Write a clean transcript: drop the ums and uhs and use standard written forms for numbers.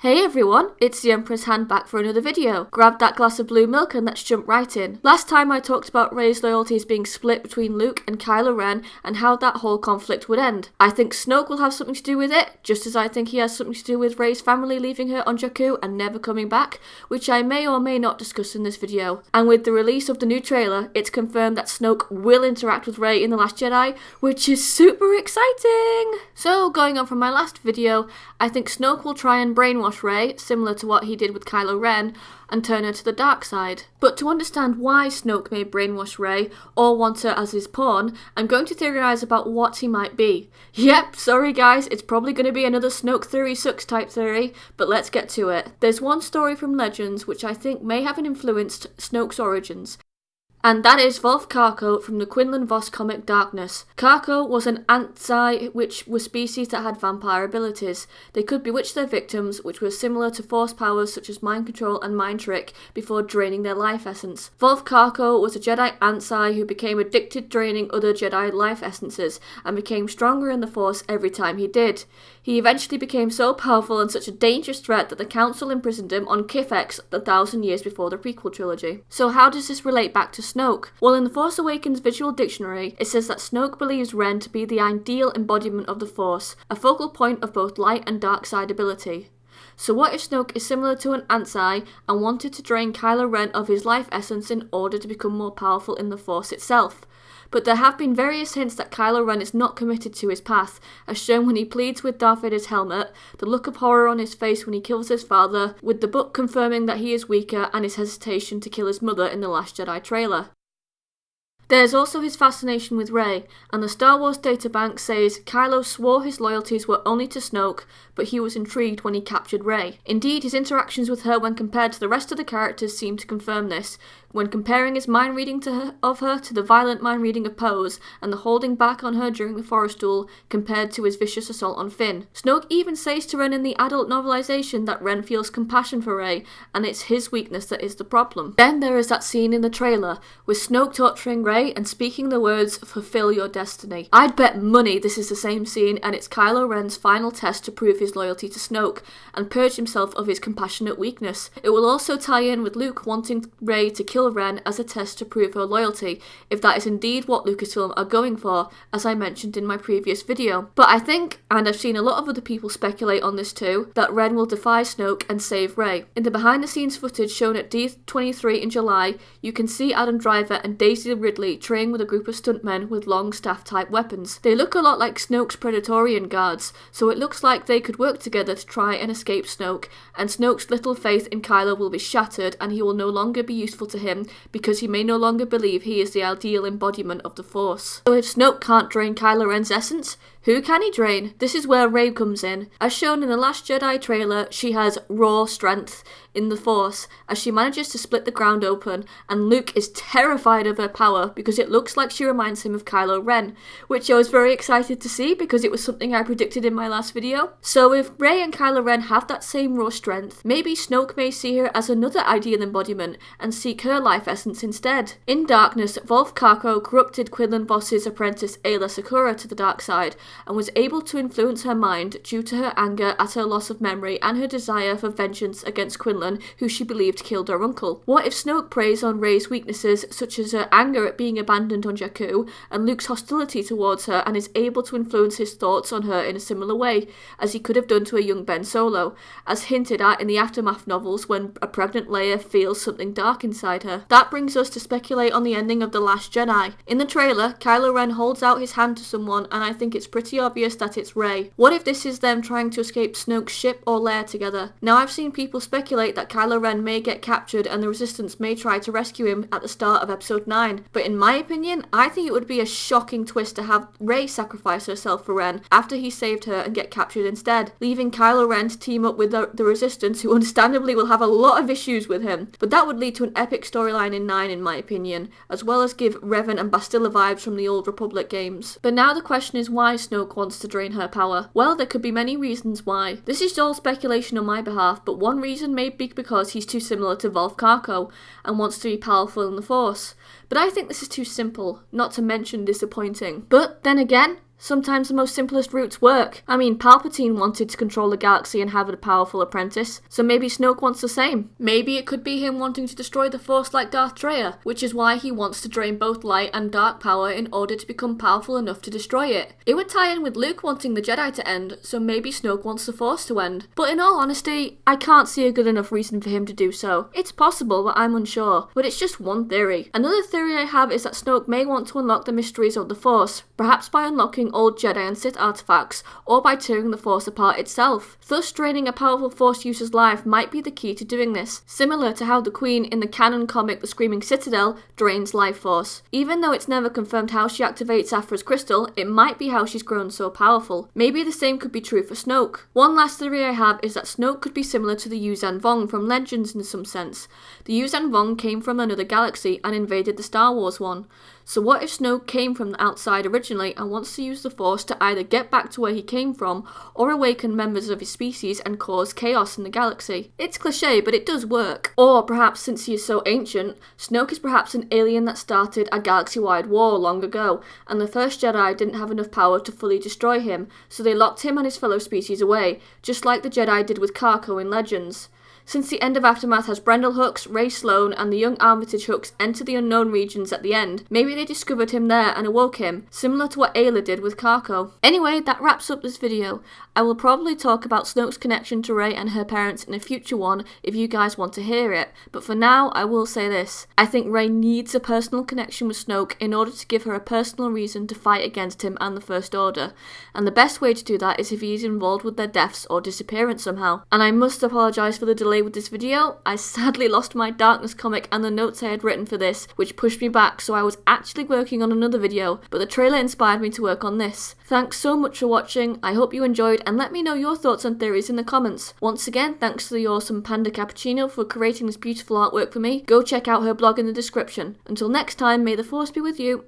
Hey everyone, it's the Emperor's Hand back for another video. Grab that glass of blue milk and let's jump right in. Last time I talked about Rey's loyalties being split between Luke and Kylo Ren and how that whole conflict would end. I think Snoke will have something to do with it, just as I think he has something to do with Rey's family leaving her on Jakku and never coming back, which I may or may not discuss in this video. And with the release of the new trailer, it's confirmed that Snoke will interact with Rey in The Last Jedi, which is super exciting! So, going on from my last video, I think Snoke will try and brainwash Rey, similar to what he did with Kylo Ren, and turn her to the dark side. But to understand why Snoke may brainwash Rey, or want her as his pawn, I'm going to theorise about what he might be. Yep, sorry guys, it's probably going to be another Snoke theory sucks type theory, but let's get to it. There's one story from Legends which I think may have influenced Snoke's origins, and that is Volf Karko from the Quinlan Vos comic Darkness. Karko was an Antsai, which were species that had vampire abilities. They could bewitch their victims, which were similar to force powers such as mind control and mind trick, before draining their life essence. Volf Karko was a Jedi Antsai who became addicted draining other Jedi life essences, and became stronger in the Force every time he did. He eventually became so powerful and such a dangerous threat that the Council imprisoned him on Kifex 1,000 years before the prequel trilogy. So how does this relate back to Snoke? Well, in the Force Awakens visual dictionary, it says that Snoke believes Ren to be the ideal embodiment of the Force, a focal point of both light and dark side ability. So what if Snoke is similar to an Antsai and wanted to drain Kylo Ren of his life essence in order to become more powerful in the Force itself? But there have been various hints that Kylo Ren is not committed to his path, as shown when he pleads with Darth Vader's helmet, the look of horror on his face when he kills his father, with the book confirming that he is weaker, and his hesitation to kill his mother in The Last Jedi trailer. There's also his fascination with Rey, and the Star Wars databank says Kylo swore his loyalties were only to Snoke, but he was intrigued when he captured Rey. Indeed, his interactions with her when compared to the rest of the characters seem to confirm this, when comparing his mind reading of her to the violent mind reading of Poe's, and the holding back on her during the Forest Duel compared to his vicious assault on Finn. Snoke even says to Ren in the adult novelization that Ren feels compassion for Rey, and it's his weakness that is the problem. Then there is that scene in the trailer, with Snoke torturing Rey and speaking the words, "Fulfill your destiny." I'd bet money this is the same scene, and it's Kylo Ren's final test to prove his loyalty to Snoke, and purge himself of his compassionate weakness. It will also tie in with Luke wanting Rey to kill Ren as a test to prove her loyalty, if that is indeed what Lucasfilm are going for, as I mentioned in my previous video. But I think, and I've seen a lot of other people speculate on this too, that Ren will defy Snoke and save Rey. In the behind the scenes footage shown at D23 in July, you can see Adam Driver and Daisy Ridley training with a group of stuntmen with long staff type weapons. They look a lot like Snoke's Praetorian guards, so it looks like they could work together to try and escape Snoke, and Snoke's little faith in Kylo will be shattered, and he will no longer be useful to him because he may no longer believe he is the ideal embodiment of the Force. So if Snoke can't drain Kylo Ren's essence, who can he drain? This is where Rey comes in. As shown in the Last Jedi trailer, she has raw strength in the Force as she manages to split the ground open, and Luke is terrified of her power because it looks like she reminds him of Kylo Ren, which I was very excited to see because it was something I predicted in my last video. So if Rey and Kylo Ren have that same raw strength, maybe Snoke may see her as another ideal embodiment and seek her life essence instead. In Darkness, Volf Karko corrupted Quinlan Vos's apprentice Ayla Secura to the dark side, and was able to influence her mind due to her anger at her loss of memory and her desire for vengeance against Quinlan, who she believed killed her uncle. What if Snoke preys on Rey's weaknesses, such as her anger at being abandoned on Jakku, and Luke's hostility towards her, and is able to influence his thoughts on her in a similar way, as he could have done to a young Ben Solo, as hinted at in the Aftermath novels when a pregnant Leia feels something dark inside her? That brings us to speculate on the ending of The Last Jedi. In the trailer, Kylo Ren holds out his hand to someone, and I think it's pretty obvious that it's Rey. What if this is them trying to escape Snoke's ship or lair together? Now I've seen people speculate that Kylo Ren may get captured and the Resistance may try to rescue him at the start of episode 9, but in my opinion, I think it would be a shocking twist to have Rey sacrifice herself for Ren after he saved her and get captured instead, leaving Kylo Ren to team up with the Resistance, who understandably will have a lot of issues with him. But that would lead to an epic storyline in 9 in my opinion, as well as give Revan and Bastilla vibes from the Old Republic games. But now the question is why Snoke wants to drain her power. Well, there could be many reasons why. This is all speculation on my behalf, but one reason may be because he's too similar to Volf Karko and wants to be powerful in the Force. But I think this is too simple, not to mention disappointing. But then again, Sometimes the most simplest routes work. I mean, Palpatine wanted to control the galaxy and have a powerful apprentice, so maybe Snoke wants the same. Maybe it could be him wanting to destroy the Force like Darth Vader, which is why he wants to drain both light and dark power in order to become powerful enough to destroy it. It would tie in with Luke wanting the Jedi to end, so maybe Snoke wants the Force to end. But in all honesty, I can't see a good enough reason for him to do so. It's possible, but I'm unsure. But it's just one theory. Another theory I have is that Snoke may want to unlock the mysteries of the Force, perhaps by unlocking old Jedi and Sith artifacts, or by tearing the Force apart itself. Thus, draining a powerful Force user's life might be the key to doing this, similar to how the Queen in the canon comic The Screaming Citadel drains life force. Even though it's never confirmed how she activates Aphra's crystal, it might be how she's grown so powerful. Maybe the same could be true for Snoke. One last theory I have is that Snoke could be similar to the Yuuzhan Vong from Legends in some sense. The Yuuzhan Vong came from another galaxy and invaded the Star Wars one. So what if Snoke came from the outside originally and wants to use the Force to either get back to where he came from or awaken members of his species and cause chaos in the galaxy? It's cliche, but it does work. Or perhaps since he is so ancient, Snoke is perhaps an alien that started a galaxy-wide war long ago, and the first Jedi didn't have enough power to fully destroy him, so they locked him and his fellow species away, just like the Jedi did with Carco in Legends. Since the end of Aftermath has Brendel Hooks, Rey Sloane, and the young Armitage Hooks enter the unknown regions at the end, maybe they discovered him there and awoke him, similar to what Ayla did with Carco. Anyway, that wraps up this video. I will probably talk about Snoke's connection to Rey and her parents in a future one if you guys want to hear it, but for now I will say this. I think Rey needs a personal connection with Snoke in order to give her a personal reason to fight against him and the First Order, and the best way to do that is if he is involved with their deaths or disappearance somehow. And I must apologise for the delay with this video. I sadly lost my Darkness comic and the notes I had written for this, which pushed me back, so I was actually working on another video, but the trailer inspired me to work on this. Thanks so much for watching, I hope you enjoyed, and let me know your thoughts and theories in the comments. Once again, thanks to the awesome Panda Cappuccino for creating this beautiful artwork for me. Go check out her blog in the description. Until next time, may the Force be with you.